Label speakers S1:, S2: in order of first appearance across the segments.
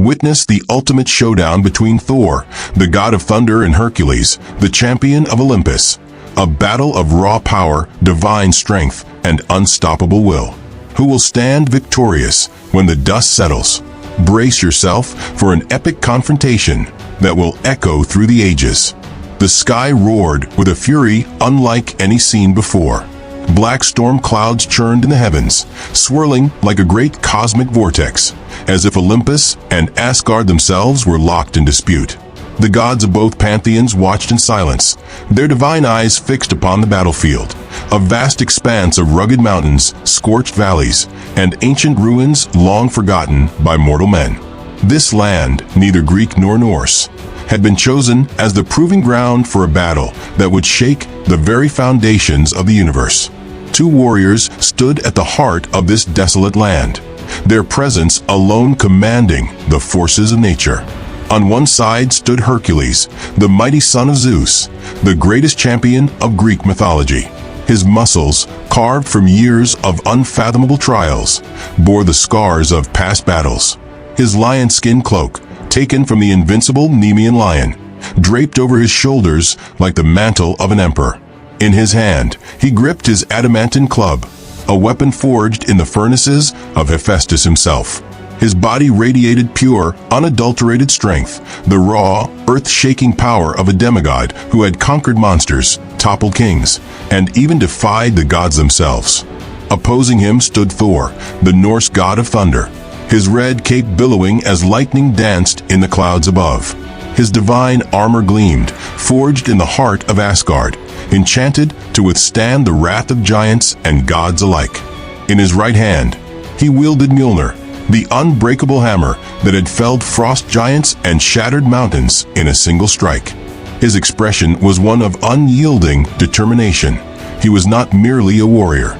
S1: Witness the ultimate showdown between Thor, the god of thunder, and Hercules, the champion of Olympus. A battle of raw power, divine strength, and unstoppable will. Who will stand victorious when the dust settles? Brace yourself for an epic confrontation that will echo through the ages. The sky roared with a fury unlike any seen before. Black storm clouds churned in the heavens, swirling like a great cosmic vortex, as if Olympus and Asgard themselves were locked in dispute. The gods of both pantheons watched in silence, their divine eyes fixed upon the battlefield, a vast expanse of rugged mountains, scorched valleys, and ancient ruins long forgotten by mortal men. This land, neither Greek nor Norse, had been chosen as the proving ground for a battle that would shake the very foundations of the universe. Two warriors stood at the heart of this desolate land, their presence alone commanding the forces of nature. On one side stood Hercules, the mighty son of Zeus, the greatest champion of Greek mythology. His muscles, carved from years of unfathomable trials, bore the scars of past battles. His lion skin cloak, taken from the invincible Nemean lion, draped over his shoulders like the mantle of an emperor. In his hand, he gripped his adamantine club, a weapon forged in the furnaces of Hephaestus himself. His body radiated pure, unadulterated strength, the raw, earth-shaking power of a demigod who had conquered monsters, toppled kings, and even defied the gods themselves. Opposing him stood Thor, the Norse god of thunder, his red cape billowing as lightning danced in the clouds above. His divine armor gleamed, forged in the heart of Asgard, enchanted to withstand the wrath of giants and gods alike. In his right hand, he wielded Mjolnir, the unbreakable hammer that had felled frost giants and shattered mountains in a single strike. His expression was one of unyielding determination. He was not merely a warrior.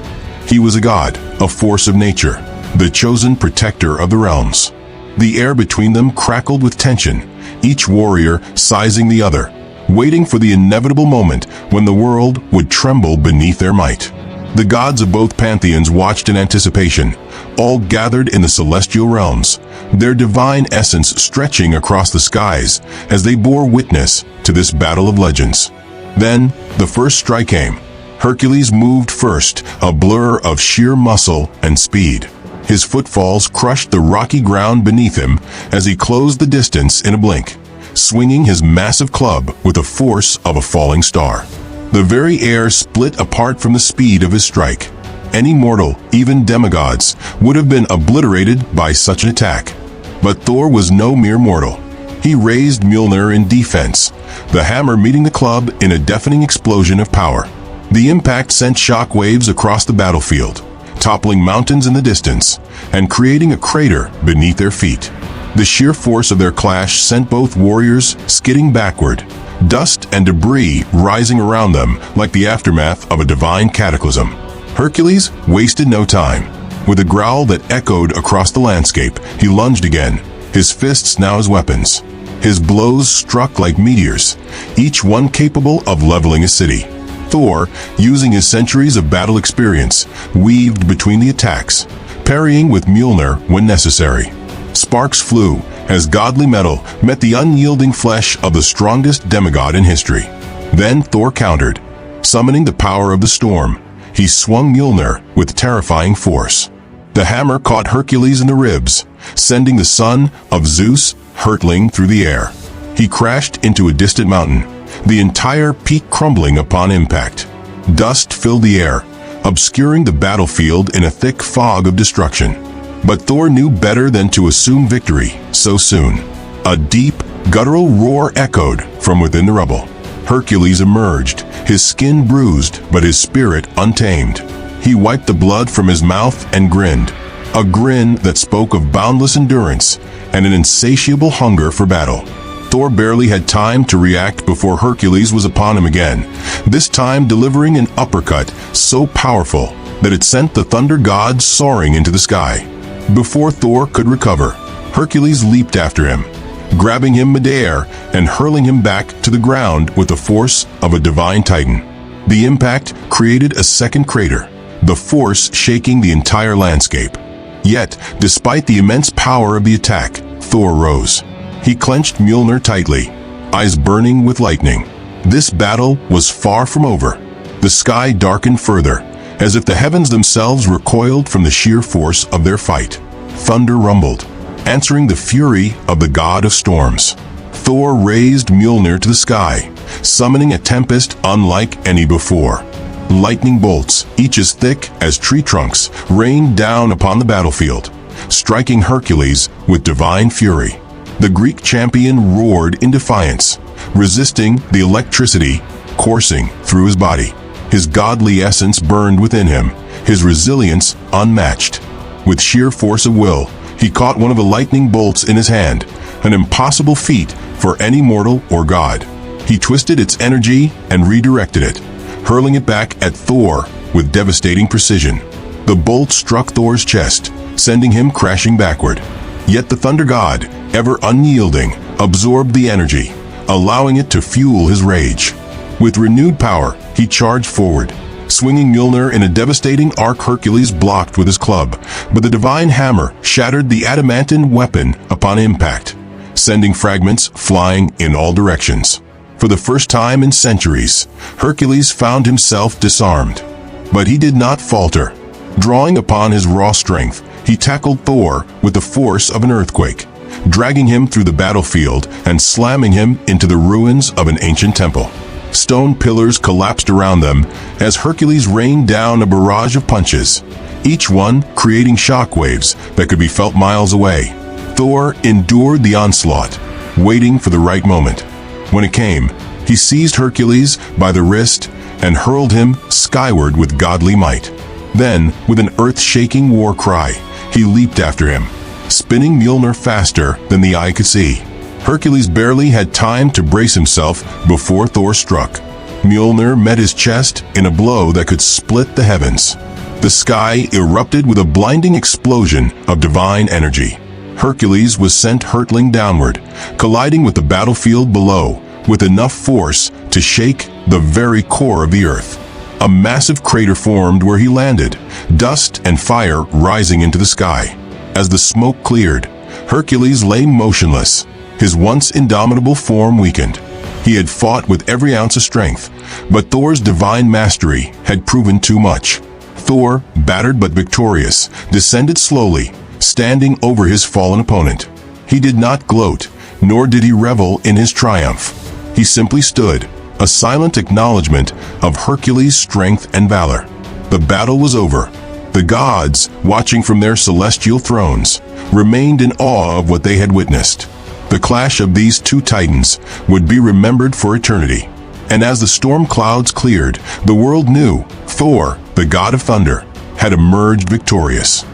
S1: He was a god, a force of nature, the chosen protector of the realms. The air between them crackled with tension, each warrior sizing the other, waiting for the inevitable moment when the world would tremble beneath their might. The gods of both pantheons watched in anticipation, all gathered in the celestial realms, their divine essence stretching across the skies as they bore witness to this battle of legends. Then, the first strike came. Hercules moved first, a blur of sheer muscle and speed. His footfalls crushed the rocky ground beneath him as he closed the distance in a blink, swinging his massive club with the force of a falling star. The very air split apart from the speed of his strike. Any mortal, even demigods, would have been obliterated by such an attack. But Thor was no mere mortal. He raised Mjolnir in defense, the hammer meeting the club in a deafening explosion of power. The impact sent shockwaves across the battlefield, toppling mountains in the distance, and creating a crater beneath their feet. The sheer force of their clash sent both warriors skidding backward, dust and debris rising around them like the aftermath of a divine cataclysm. Hercules wasted no time. With a growl that echoed across the landscape, he lunged again, his fists now as weapons. His blows struck like meteors, each one capable of leveling a city. Thor, using his centuries of battle experience, weaved between the attacks, parrying with Mjolnir when necessary. Sparks flew as godly metal met the unyielding flesh of the strongest demigod in history. Then Thor countered. Summoning the power of the storm, he swung Mjolnir with terrifying force. The hammer caught Hercules in the ribs, sending the son of Zeus hurtling through the air. He crashed into a distant mountain, the entire peak crumbling upon impact. Dust filled the air, obscuring the battlefield in a thick fog of destruction. But Thor knew better than to assume victory so soon. A deep, guttural roar echoed from within the rubble. Hercules emerged, his skin bruised but his spirit untamed. He wiped the blood from his mouth and grinned, a grin that spoke of boundless endurance and an insatiable hunger for battle. Thor barely had time to react before Hercules was upon him again, this time delivering an uppercut so powerful that it sent the thunder god soaring into the sky. Before Thor could recover, Hercules leaped after him, grabbing him midair and hurling him back to the ground with the force of a divine titan. The impact created a second crater, the force shaking the entire landscape. Yet, despite the immense power of the attack, Thor rose. He clenched Mjolnir tightly, eyes burning with lightning. This battle was far from over. The sky darkened further, as if the heavens themselves recoiled from the sheer force of their fight. Thunder rumbled, answering the fury of the god of storms. Thor raised Mjolnir to the sky, summoning a tempest unlike any before. Lightning bolts, each as thick as tree trunks, rained down upon the battlefield, striking Hercules with divine fury. The Greek champion roared in defiance, resisting the electricity coursing through his body. His godly essence burned within him, his resilience unmatched. With sheer force of will, he caught one of the lightning bolts in his hand, an impossible feat for any mortal or god. He twisted its energy and redirected it, hurling it back at Thor with devastating precision. The bolt struck Thor's chest, sending him crashing backward. Yet the thunder god, ever unyielding, absorbed the energy, allowing it to fuel his rage. With renewed power, he charged forward, swinging Mjolnir in a devastating arc. Hercules blocked with his club, but the divine hammer shattered the adamantine weapon upon impact, sending fragments flying in all directions. For the first time in centuries, Hercules found himself disarmed. But he did not falter. Drawing upon his raw strength, he tackled Thor with the force of an earthquake, dragging him through the battlefield and slamming him into the ruins of an ancient temple. Stone pillars collapsed around them as Hercules rained down a barrage of punches, each one creating shockwaves that could be felt miles away. Thor endured the onslaught, waiting for the right moment. When it came, he seized Hercules by the wrist and hurled him skyward with godly might. Then, with an earth-shaking war cry, he leaped after him, spinning Mjolnir faster than the eye could see. Hercules barely had time to brace himself before Thor struck. Mjolnir met his chest in a blow that could split the heavens. The sky erupted with a blinding explosion of divine energy. Hercules was sent hurtling downward, colliding with the battlefield below with enough force to shake the very core of the earth. A massive crater formed where he landed, dust and fire rising into the sky. As the smoke cleared, Hercules lay motionless, his once indomitable form weakened. He had fought with every ounce of strength, but Thor's divine mastery had proven too much. Thor, battered but victorious, descended slowly, standing over his fallen opponent. He did not gloat, nor did he revel in his triumph. He simply stood, a silent acknowledgement of Hercules' strength and valor. The battle was over. The gods, watching from their celestial thrones, remained in awe of what they had witnessed. The clash of these two titans would be remembered for eternity. And as the storm clouds cleared, the world knew Thor, the god of thunder, had emerged victorious.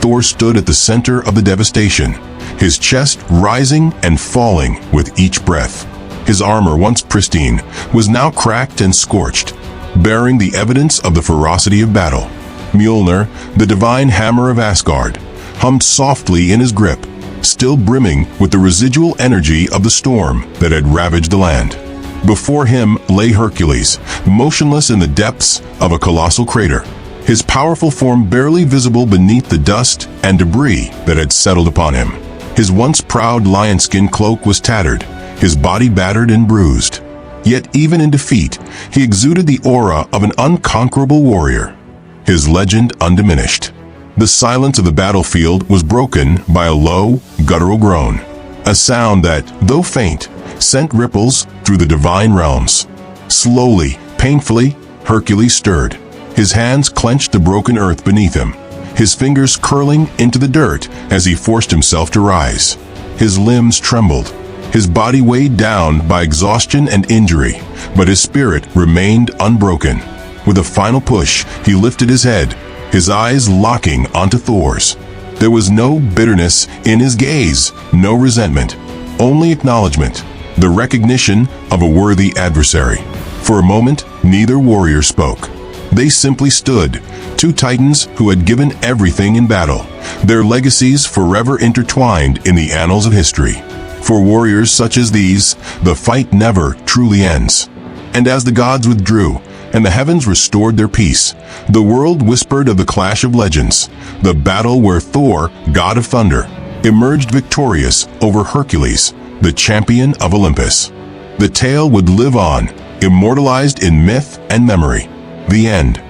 S1: Thor stood at the center of the devastation, his chest rising and falling with each breath. His armor, once pristine, was now cracked and scorched, bearing the evidence of the ferocity of battle. Mjolnir, the divine hammer of Asgard, hummed softly in his grip, still brimming with the residual energy of the storm that had ravaged the land. Before him lay Hercules, motionless in the depths of a colossal crater, his powerful form barely visible beneath the dust and debris that had settled upon him. His once proud lion-skin cloak was tattered, his body battered and bruised. Yet even in defeat, he exuded the aura of an unconquerable warrior, his legend undiminished. The silence of the battlefield was broken by a low, guttural groan, a sound that, though faint, sent ripples through the divine realms. Slowly, painfully, Hercules stirred. His hands clenched the broken earth beneath him, his fingers curling into the dirt as he forced himself to rise. His limbs trembled, his body weighed down by exhaustion and injury, but his spirit remained unbroken. With a final push, he lifted his head, his eyes locking onto Thor's. There was no bitterness in his gaze, no resentment, only acknowledgement, the recognition of a worthy adversary. For a moment, neither warrior spoke. They simply stood, two titans who had given everything in battle, their legacies forever intertwined in the annals of history. For warriors such as these, the fight never truly ends. And as the gods withdrew, and the heavens restored their peace, the world whispered of the clash of legends, the battle where Thor, god of thunder, emerged victorious over Hercules, the champion of Olympus. The tale would live on, immortalized in myth and memory. The end.